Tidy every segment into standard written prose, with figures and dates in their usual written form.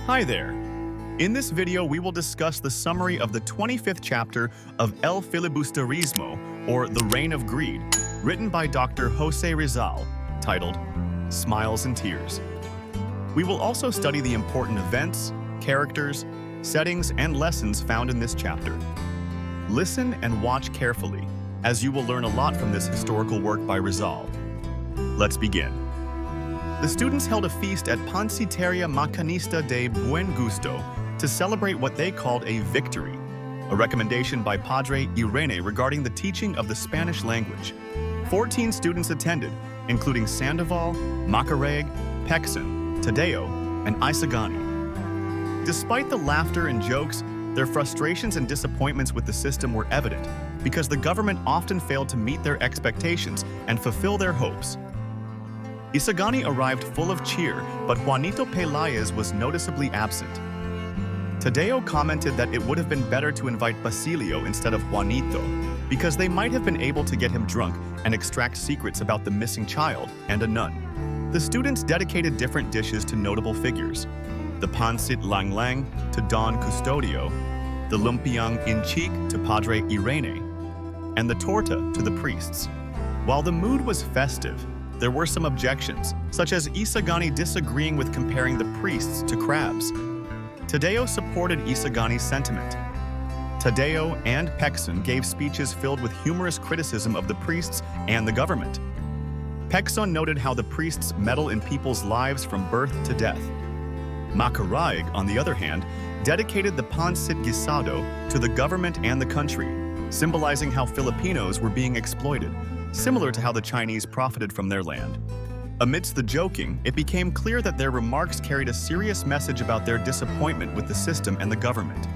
Hi there! In this video, we will discuss the summary of the 25th chapter of El Filibusterismo, or The Reign of Greed, written by Dr. José Rizal, titled Smiles and Tears. We will also study the important events, characters, settings, and lessons found in this chapter. Listen and watch carefully, as you will learn a lot from this historical work by Rizal. Let's begin. The students held a feast at Panciteria Macanista de Buen Gusto to celebrate what they called a victory, a recommendation by Padre Irene regarding the teaching of the Spanish language. 14 students attended, including Sandoval, Macareg, Pexon, Tadeo, and Isagani. Despite the laughter and jokes, their frustrations and disappointments with the system were evident because the government often failed to meet their expectations and fulfill their hopes. Isagani arrived full of cheer, but Juanito Peláez was noticeably absent. Tadeo commented that it would have been better to invite Basilio instead of Juanito, because they might have been able to get him drunk and extract secrets about the missing child and a nun. The students dedicated different dishes to notable figures: the pancit lang lang to Don Custodio, the lumpiang inchik to Padre Irene, and the torta to the priests. While the mood was festive, there were some objections, such as Isagani disagreeing with comparing the priests to crabs. Tadeo supported Isagani's sentiment. Tadeo and Pexon gave speeches filled with humorous criticism of the priests and the government. Pexon noted how the priests meddle in people's lives from birth to death. Macareg, on the other hand, dedicated the pancit guisado to the government and the country, symbolizing how Filipinos were being exploited, similar to how the Chinese profited from their land. Amidst the joking, it became clear that their remarks carried a serious message about their disappointment with the system and the government.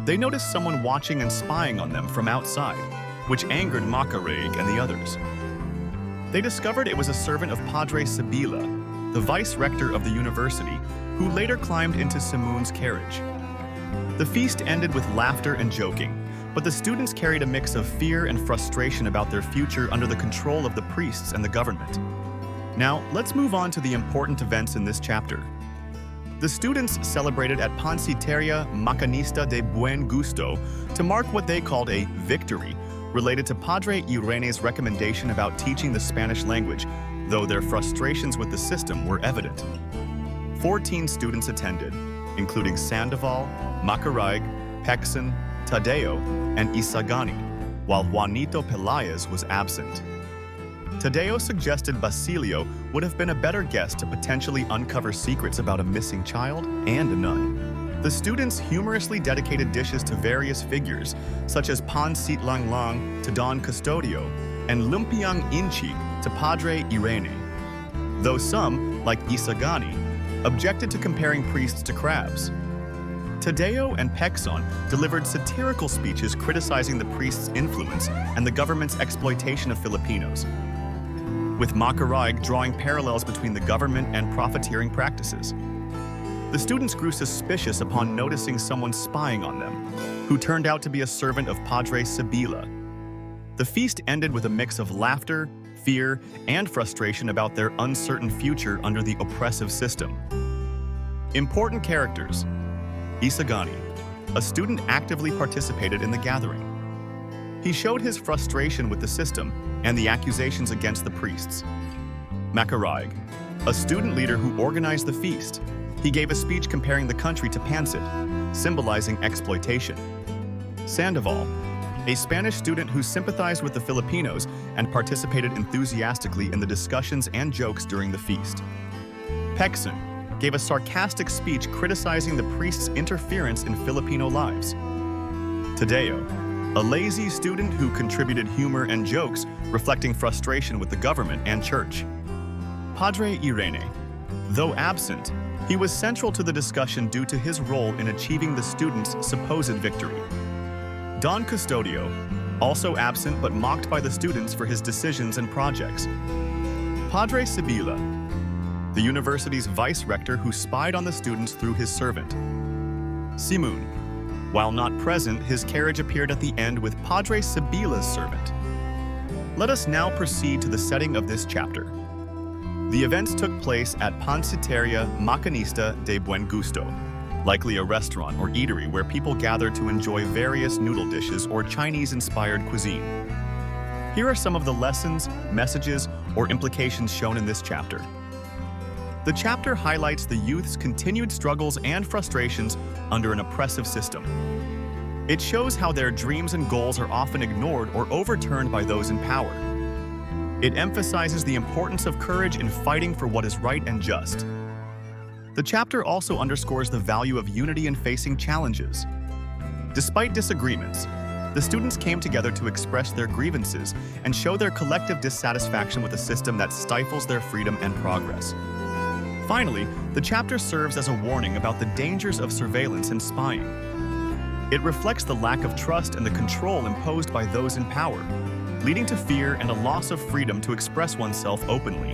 They noticed someone watching and spying on them from outside, which angered Macareg and the others. They discovered it was a servant of Padre Sibila, the vice-rector of the university, who later climbed into Simun's carriage. The feast ended with laughter and joking, but the students carried a mix of fear and frustration about their future under the control of the priests and the government. Now, let's move on to the important events in this chapter. The students celebrated at Panciteria Macanista de Buen Gusto to mark what they called a victory related to Padre Irene's recommendation about teaching the Spanish language, though their frustrations with the system were evident. 14 students attended, including Sandoval, Macareg, Pexon, Tadeo, and Isagani, while Juanito Peláez was absent. Tadeo suggested Basilio would have been a better guest to potentially uncover secrets about a missing child and a nun. The students humorously dedicated dishes to various figures, such as pancit lang lang to Don Custodio and lumpiang inchik to Padre Irene, though some, like Isagani, objected to comparing priests to crabs. Tadeo and Pexon delivered satirical speeches criticizing the priests' influence and the government's exploitation of Filipinos, with Macareg drawing parallels between the government and profiteering practices. The students grew suspicious upon noticing someone spying on them, who turned out to be a servant of Padre Sibila. The feast ended with a mix of laughter, fear, and frustration about their uncertain future under the oppressive system. Important characters. Isagani, a student actively participated in the gathering. He showed his frustration with the system and the accusations against the priests. Macareg, a student leader who organized the feast. He gave a speech comparing the country to pancit, symbolizing exploitation. Sandoval, a Spanish student who sympathized with the Filipinos and participated enthusiastically in the discussions and jokes during the feast. Pexon gave a sarcastic speech criticizing the priests' interference in Filipino lives. Tadeo, a lazy student who contributed humor and jokes, reflecting frustration with the government and church. Padre Irene, though absent, he was central to the discussion due to his role in achieving the students' supposed victory. Don Custodio, also absent but mocked by the students for his decisions and projects. Padre Sibila, the university's vice-rector who spied on the students through his servant. Simun, while not present, his carriage appeared at the end with Padre Sibila's servant. Let us now proceed to the setting of this chapter. The events took place at Panciteria Macanista de Buen Gusto, likely a restaurant or eatery where people gather to enjoy various noodle dishes or Chinese-inspired cuisine. Here are some of the lessons, messages, or implications shown in this chapter. The chapter highlights the youth's continued struggles and frustrations under an oppressive system. It shows how their dreams and goals are often ignored or overturned by those in power. It emphasizes the importance of courage in fighting for what is right and just. The chapter also underscores the value of unity in facing challenges. Despite disagreements, the students came together to express their grievances and show their collective dissatisfaction with a system that stifles their freedom and progress. Finally, the chapter serves as a warning about the dangers of surveillance and spying. It reflects the lack of trust and the control imposed by those in power, leading to fear and a loss of freedom to express oneself openly.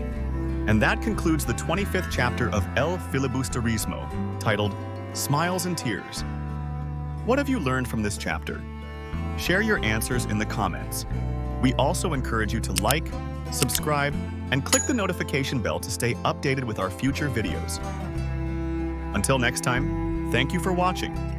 And that concludes the 25th chapter of El Filibusterismo, titled Smiles and Tears. What have you learned from this chapter? Share your answers in the comments. We also encourage you to like, subscribe, and click the notification bell to stay updated with our future videos. Until next time, thank you for watching.